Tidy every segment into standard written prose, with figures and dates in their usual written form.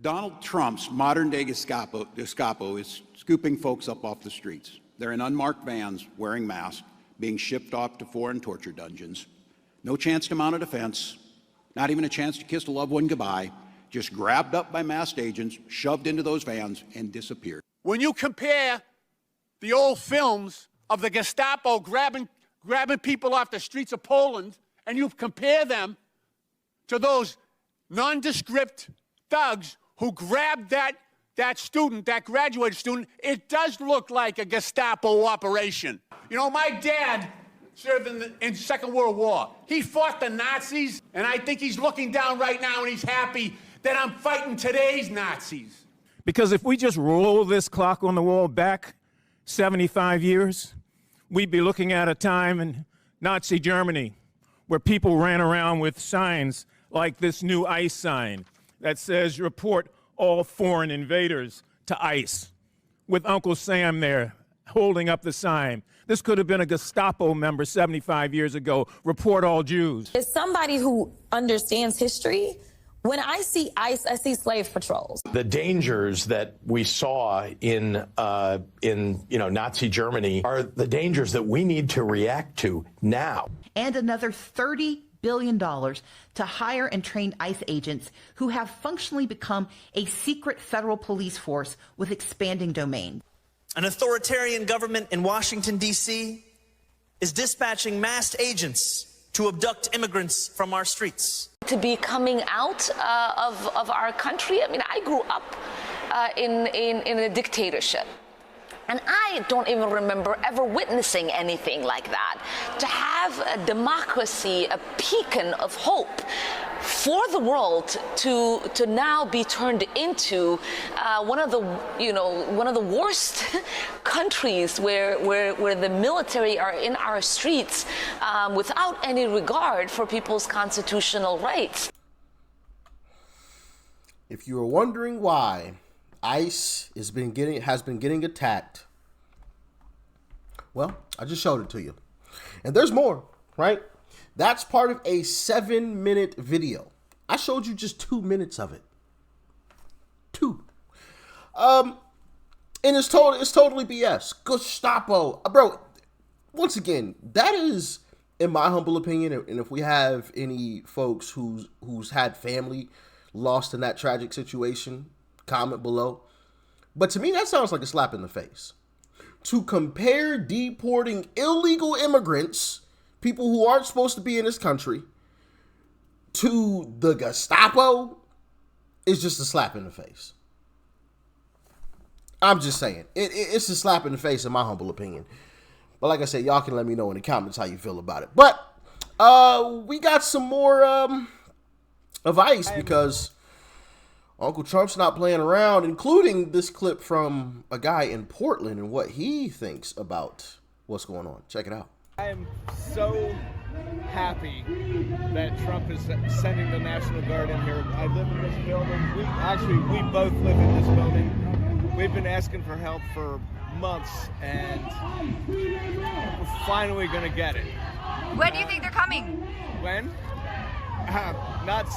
Donald Trump's modern-day Gestapo is scooping folks up off the streets. They're in unmarked vans, wearing masks, being shipped off to foreign torture dungeons. No chance to mount a defense, not even a chance to kiss a loved one goodbye, just grabbed up by masked agents, shoved into those vans, and disappeared. When you compare the old films of the Gestapo grabbing people off the streets of Poland, and you compare them to those nondescript thugs who grabbed that graduated student, it does look like a Gestapo operation. You know, my dad served in Second World War. He fought the Nazis, and I think he's looking down right now and he's happy that I'm fighting today's Nazis. Because if we just roll this clock on the wall back 75 years, we'd be looking at a time in Nazi Germany where people ran around with signs like this new ICE sign that says, report all foreign invaders to ICE, with Uncle Sam there holding up the sign. This could have been a Gestapo member 75 years ago, report all Jews. As somebody who understands history, when I see ICE, I see slave patrols. The dangers that we saw in Nazi Germany are the dangers that we need to react to now. And another $30 billion to hire and train ICE agents who have functionally become a secret federal police force with expanding domain. An authoritarian government in Washington, D.C. is dispatching masked agents to abduct immigrants from our streets. To be coming out of our country, I mean, I grew up in a dictatorship. And I don't even remember ever witnessing anything like that. To have a democracy, a beacon of hope for the world to now be turned into one of the worst countries where the military are in our streets without any regard for people's constitutional rights. If you were wondering why ICE has been getting attacked, well, I just showed it to you. And there's more, right? That's part of a 7-minute video. I showed you just 2 minutes of it. 2. And it's totally BS. Gestapo. Bro, once again, that is, in my humble opinion, and if we have any folks who's had family lost in that tragic situation, comment below. But to me, that sounds like a slap in the face. To compare deporting illegal immigrants, people who aren't supposed to be in this country, to the Gestapo is just a slap in the face. I'm just saying. It's a slap in the face in my humble opinion. But like I said, y'all can let me know in the comments how you feel about it. But we got some more of ICE because Uncle Trump's not playing around, including this clip from a guy in Portland and what he thinks about what's going on. Check it out. I am so happy that Trump is sending the National Guard in here. I live in this building. We both live in this building. We've been asking for help for months, and we're finally going to get it. When do you think they're coming? When? Not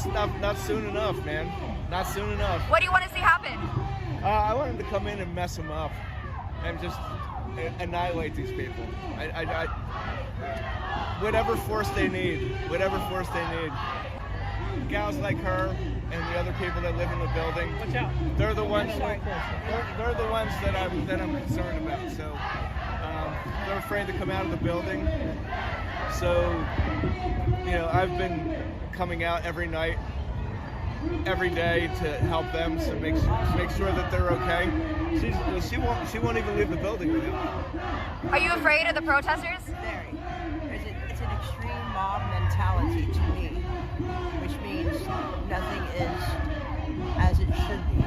soon enough, man. Not soon enough. What do you want to see happen? I want him to come in and mess them up and just annihilate these people. Whatever force they need. Whatever force they need. Gals like her and the other people that live in the building. Watch out. They're the ones. They're the ones that I'm concerned about. So they're afraid to come out of the building. So I've been coming out every night, every day to help them, to make sure that they're okay. She won't even leave the building with him. Are you afraid of the protesters? Very. It's an extreme mob mentality to me, which means nothing is as it should be.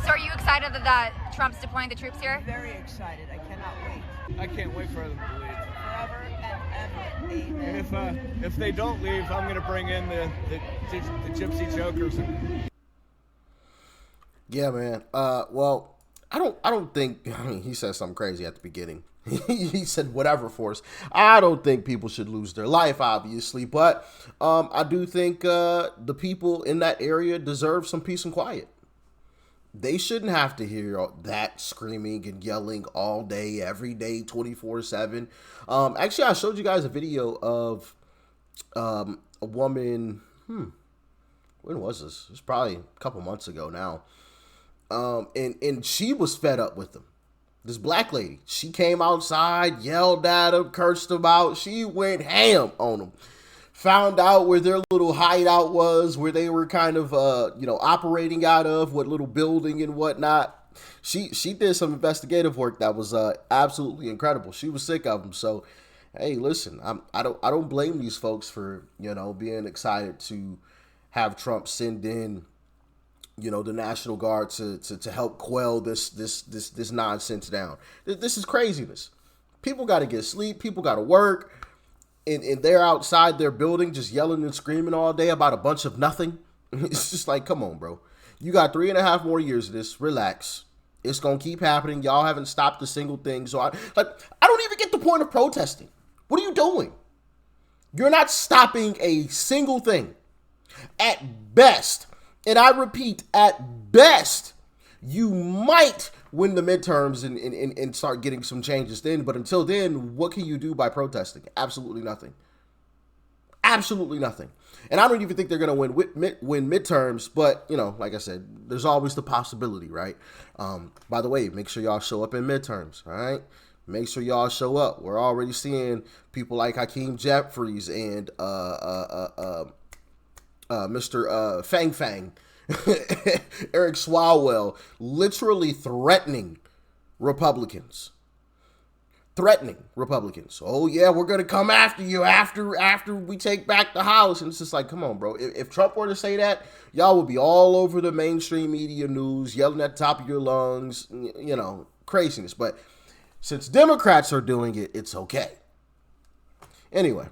So are you excited that Trump's deploying the troops here? Very excited. I cannot wait. I can't wait for them to leave. Forever and ever. Amen. And if they don't leave, I'm going to bring in the gypsy jokers. Yeah, man. Well, I don't think. I mean, he said something crazy at the beginning. He said whatever force. I don't think people should lose their life, obviously, but I do think the people in that area deserve some peace and quiet. They shouldn't have to hear that screaming and yelling all day, every day, 24/7. Actually, I showed you guys a video of a woman. When was this? It was probably a couple months ago now. And she was fed up with them. This black lady, she came outside, yelled at him, cursed him out. She went ham on them. Found out where their little hideout was, where they were kind of, operating out of, what little building and whatnot. She did some investigative work that was absolutely incredible. She was sick of them. So, hey, listen, I don't blame these folks for being excited to have Trump send in the National Guard to help quell this nonsense down. This is craziness. People got to get sleep. People got to work. And they're outside their building just yelling and screaming all day about a bunch of nothing. It's just like, come on, bro. You got 3.5 more years of this. Relax. It's going to keep happening. Y'all haven't stopped a single thing. So I don't even get the point of protesting. What are you doing? You're not stopping a single thing. At best, and I repeat, at best, you might win the midterms and start getting some changes then. But until then, what can you do by protesting? Absolutely nothing. Absolutely nothing. And I don't even think they're going to win midterms. But, like I said, there's always the possibility, right? By the way, make sure y'all show up in midterms, all right? Make sure y'all show up. We're already seeing people like Hakeem Jeffries and Mr. Fang Fang, Eric Swalwell, literally threatening Republicans. Oh yeah, we're gonna come after you after we take back the House. And it's just like, come on, bro. If Trump were to say that, y'all would be all over the mainstream media news, yelling at the top of your lungs, craziness. But since Democrats are doing it, it's okay. Anyway,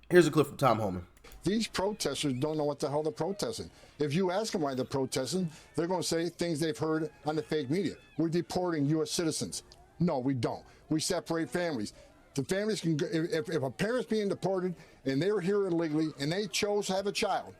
here's a clip from Tom Homan. These protesters don't know what the hell they're protesting. If you ask them why they're protesting, they're going to say things they've heard on the fake media. We're deporting U.S. citizens. No, we don't. We separate families. The families can, if a parent's being deported and they're here illegally and they chose to have a child,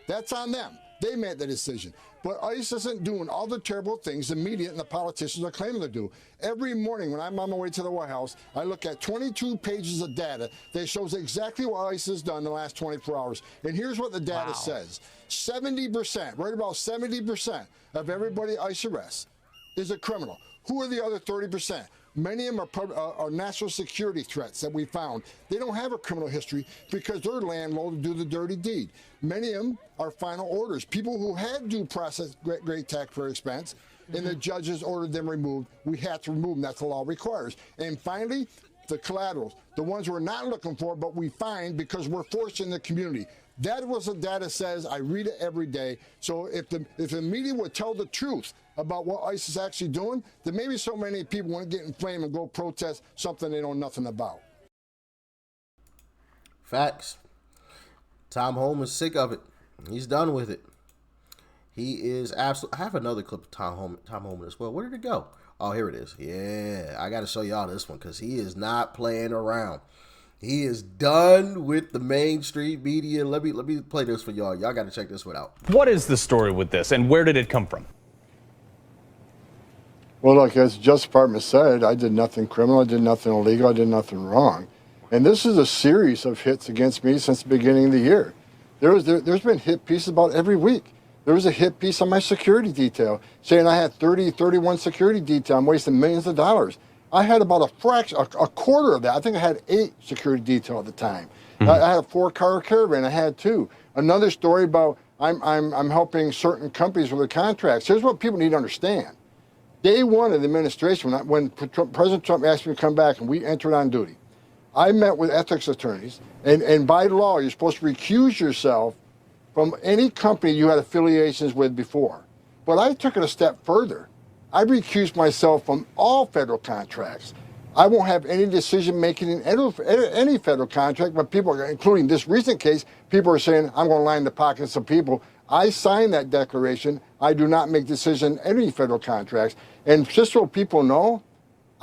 that's on them. They made the decision. But ICE isn't doing all the terrible things the media and the politicians are claiming to do. Every morning when I'm on my way to the White House, I look at 22 pages of data that shows exactly what ICE has done in the last 24 hours. And here's what the data says. 70%, right about 70% of everybody ICE arrests is a criminal. Who are the other 30%? Many of them are national security threats that we found. They don't have a criminal history because their landlord do the dirty deed. Many of them are final orders. People who had due process, great taxpayer expense, and the judges ordered them removed. We had to remove them. That's the law requires. And finally, the collaterals, the ones we're not looking for, but we find because we're forced in the community. That was what the data says. I read it every day. So if the media would tell the truth about what ICE is actually doing, then maybe so many people wouldn't get inflamed and go protest something they know nothing about. Facts. Tom Homan is sick of it. He's done with it. He is absolutely. I have another clip of Tom Homan as well. Where did it go? Oh, here it is. Yeah, I got to show y'all this one because he is not playing around. He is done with the mainstream media. Let me play this for y'all. Y'all got to check this one out. What is the story with this, and where did it come from? Well, look, as the Justice Department said, I did nothing criminal, I did nothing illegal, I did nothing wrong. And this is a series of hits against me since the beginning of the year. There's been hit pieces about every week. There was a hit piece on my security detail saying I had 31 security detail. I'm wasting millions of dollars. I had about a quarter of that. I think I had 8 security detail at the time. I had a 4-car caravan. I had 2. Another story about I'm helping certain companies with their contracts. Here's what people need to understand. Day one of the administration, when President Trump asked me to come back and we entered on duty, I met with ethics attorneys, and by law, you're supposed to recuse yourself from any company you had affiliations with before. But I took it a step further. I recused myself from all federal contracts. I won't have any decision making in any federal contract, but people, including this recent case, people are saying, I'm going to line the pockets of people. I signed that declaration. I do not make decisions in any federal contracts. And just so people know,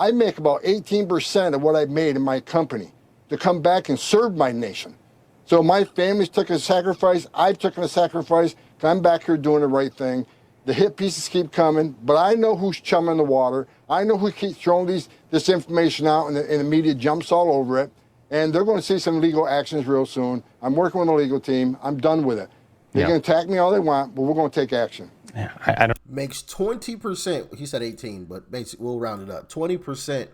I make about 18% of what I made in my company to come back and serve my nation. So my family's took a sacrifice. I've taken a sacrifice. I'm back here doing the right thing. The hit pieces keep coming, but I know who's chumming the water. I know who keeps throwing this information out, and the media jumps all over it. And they're going to see some legal actions real soon. I'm working with the legal team. I'm done with it. They can attack me all they want, but we're going to take action. Yeah, I don't. Makes 20%. He said 18, but basically we'll round it up. 20%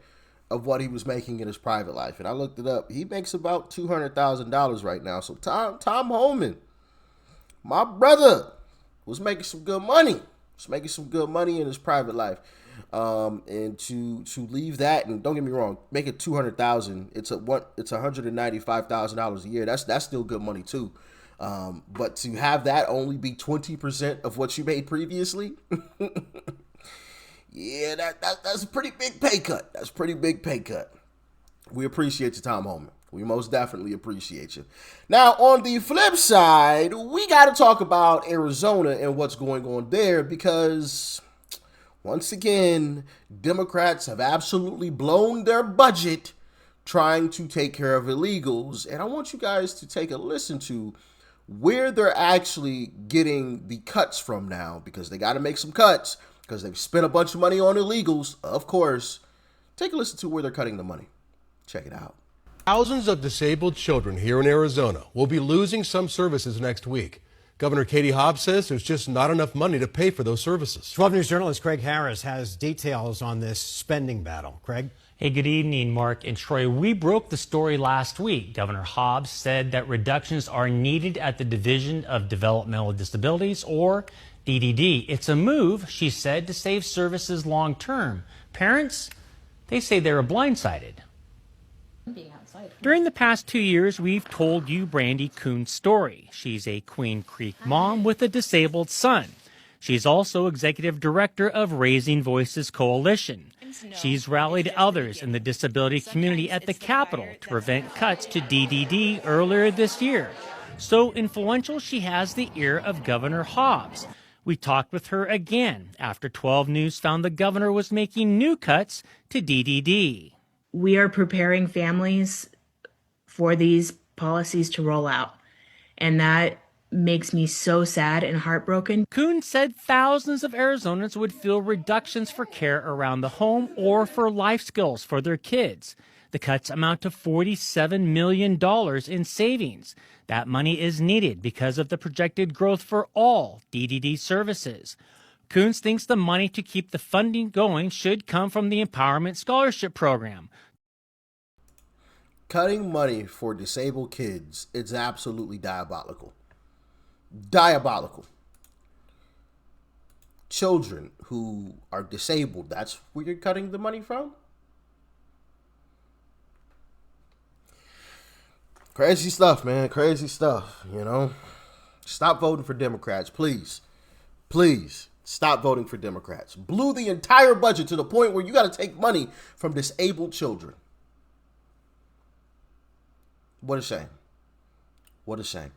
of what he was making in his private life, and I looked it up. He makes about $200,000 right now. So Tom Homan, my brother, was making some good money. Was making some good money in his private life, and to leave that, and don't get me wrong, make it $200,000. It's $195,000 a year. That's still good money too. But to have that only be 20% of what you made previously, yeah, that's a pretty big pay cut. That's a pretty big pay cut. We appreciate you, Tom Homan. We most definitely appreciate you. Now, on the flip side, we got to talk about Arizona and what's going on there, because once again, Democrats have absolutely blown their budget trying to take care of illegals. And I want you guys to take a listen to where they're actually getting the cuts from now, because they got to make some cuts because they've spent a bunch of money on illegals, of course. Take a listen to where they're cutting the money. Check it out. Thousands of disabled children here in Arizona will be losing some services next week. Governor Katie Hobbs says there's just not enough money to pay for those services. 12 News journalist Craig Harris has details on this spending battle. Craig? Hey, good evening, Mark and Troy. We broke the story last week. Governor Hobbs said that reductions are needed at the Division of Developmental Disabilities, or DDD. It's a move, she said, to save services long term. Parents, they say they were blindsided. During the past 2 years, we've told you Brandy Kuhn's story. She's a Queen Creek mom with a disabled son. She's also executive director of Raising Voices Coalition. She's rallied others in the disability community at the Capitol to prevent cuts to DDD earlier this year. So influential, she has the ear of Governor Hobbs. We talked with her again after 12 News found the governor was making new cuts to DDD. We are preparing families for these policies to roll out, and that makes me so sad and heartbroken. Kuhn said thousands of Arizonans would feel reductions for care around the home or for life skills for their kids. The cuts amount to $47 million in savings. That money is needed because of the projected growth for all DDD services. Coons thinks the money to keep the funding going should come from the Empowerment Scholarship Program. Cutting money for disabled kids is absolutely diabolical. Diabolical. Children who are disabled, that's where you're cutting the money from? Crazy stuff, man. Crazy stuff, you know? Stop voting for Democrats, please. Please, stop voting for Democrats. Blew the entire budget to the point where you got to take money from disabled children. What a shame. What a shame.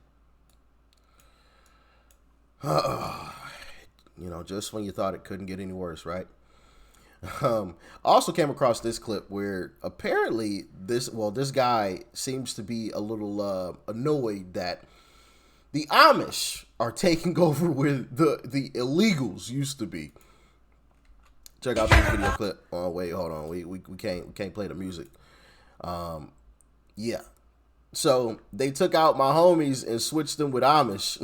You know, just when you thought it couldn't get any worse, right? Also came across this clip where apparently this guy seems to be a little annoyed that the Amish are taking over where the illegals used to be. Check out this video clip. Oh wait, hold on. We can't play the music. Yeah. So they took out my homies and switched them with Amish.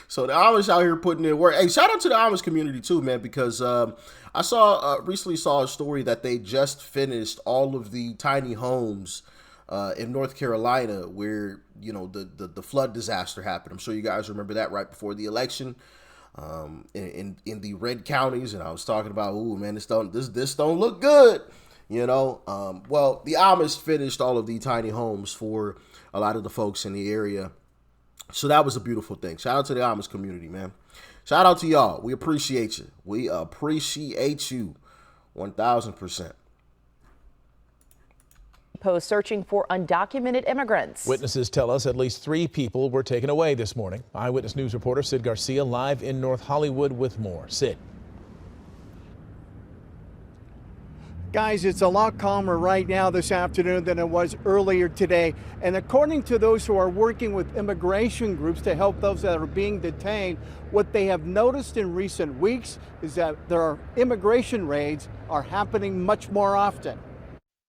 So the Amish out here putting in work. Hey, shout out to the Amish community too, man, because I recently saw a story that they just finished all of the tiny homes in North Carolina where, you know, the flood disaster happened. I'm sure you guys remember that right before the election in the red counties. And I was talking about, ooh, man, this don't look good. You know, well, the Amish finished all of the tiny homes for a lot of the folks in the area. So that was a beautiful thing. Shout out to the Amish community, man. Shout out to y'all. We appreciate you. We appreciate you 1,000%. Post searching for undocumented immigrants. Witnesses tell us at least 3 people were taken away this morning. Eyewitness News reporter Sid Garcia live in North Hollywood with more. Sid. Guys, it's a lot calmer right now this afternoon than it was earlier today. And according to those who are working with immigration groups to help those that are being detained, what they have noticed in recent weeks is that immigration raids are happening much more often.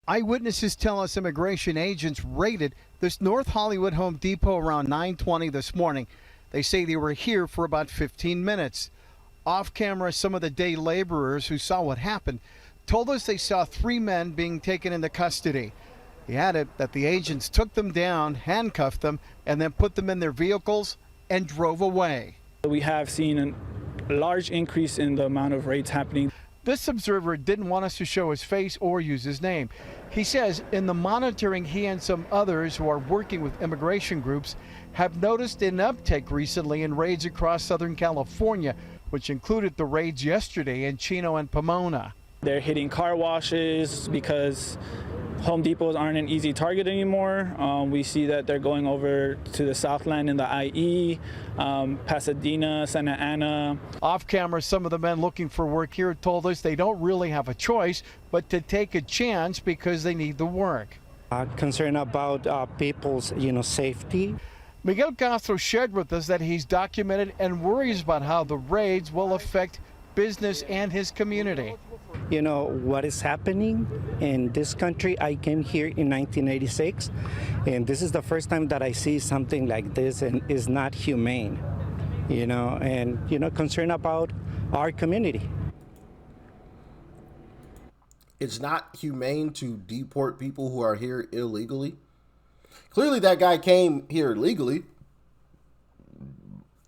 Eyewitnesses tell us immigration agents raided this North Hollywood Home Depot around 9:20 this morning. They say they were here for about 15 minutes. Off camera, some of the day laborers who saw what happened told us they saw 3 men being taken into custody. He added that the agents took them down, handcuffed them, and then put them in their vehicles and drove away. We have seen a large increase in the amount of raids happening. This observer didn't want us to show his face or use his name. He says in the monitoring, he and some others who are working with immigration groups have noticed an uptick recently in raids across Southern California, which included the raids yesterday in Chino and Pomona. They're hitting car washes because Home Depots aren't an easy target anymore. We see that they're going over to the Southland in the IE, Pasadena, Santa Ana. Off camera, some of the men looking for work here told us they don't really have a choice but to take a chance because they need the work. Concerned about people's, safety. Miguel Castro shared with us that he's documented and worries about how the raids will affect business and his community. What is happening in this country. I came here in 1986, and this is the first time that I see something like this, and is not humane, and concerned about our community. It's not humane to deport people who are here illegally. Clearly that guy came here legally.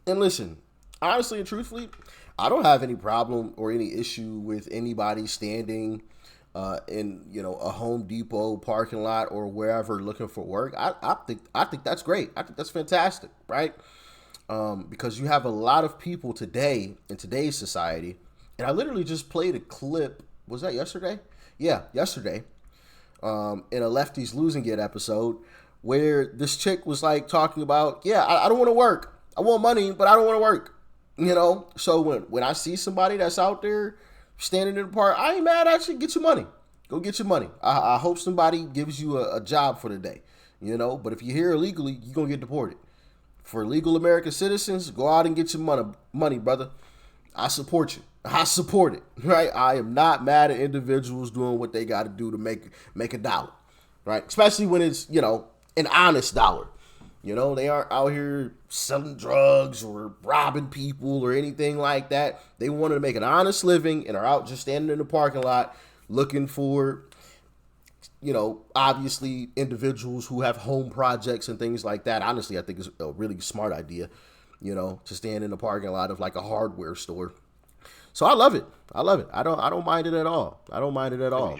And listen, honestly and truthfully, I don't have any problem or any issue with anybody standing in a Home Depot parking lot or wherever looking for work. I think that's great. I think that's fantastic, right? Because you have a lot of people today in today's society, and I literally just played a clip. Was that yesterday? Yeah, yesterday. In a Lefties Losing It episode, where this chick was like talking about, I don't want to work. I want money, but I don't want to work. So when I see somebody that's out there standing in the park, I ain't mad at you. Get your money. Go get your money. I hope somebody gives you a job for the day, But if you're here illegally, you're going to get deported. For legal American citizens, go out and get your money, brother. I support you. I support it, right? I am not mad at individuals doing what they got to do to make a dollar, right? Especially when it's, an honest dollar. They aren't out here selling drugs or robbing people or anything like that. They wanted to make an honest living and are out just standing in the parking lot looking for, obviously individuals who have home projects and things like that. Honestly, I think it's a really smart idea, to stand in the parking lot of like a hardware store. So I love it. I don't mind it at all. I don't mind it at all.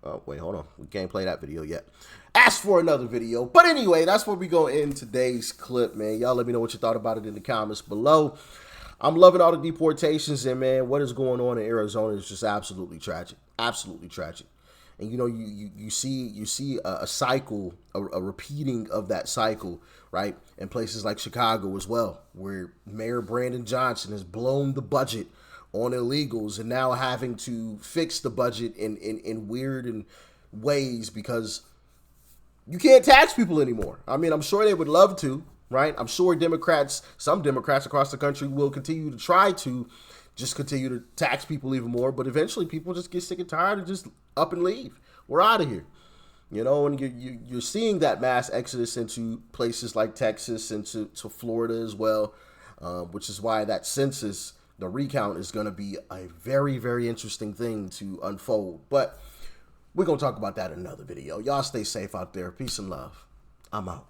Oh, wait, hold on. We can't play that video yet. Ask for another video. But anyway, that's where we go in today's clip, man. Y'all let me know what you thought about it in the comments below. I'm loving all the deportations, and man, what is going on in Arizona is just absolutely tragic. Absolutely tragic. And you see a cycle, a repeating of that cycle, right? In places like Chicago as well, where Mayor Brandon Johnson has blown the budget on illegals and now having to fix the budget in weird ways because you can't tax people anymore. I mean, I'm sure they would love to, right? I'm sure some Democrats across the country will continue to try to just continue to tax people even more, but eventually people just get sick and tired and just up and leave. We're out of here. And you're seeing that mass exodus into places like Texas and to Florida as well, which is why that census, the recount, is going to be a very, very interesting thing to unfold. But we're going to talk about that in another video. Y'all stay safe out there. Peace and love. I'm out.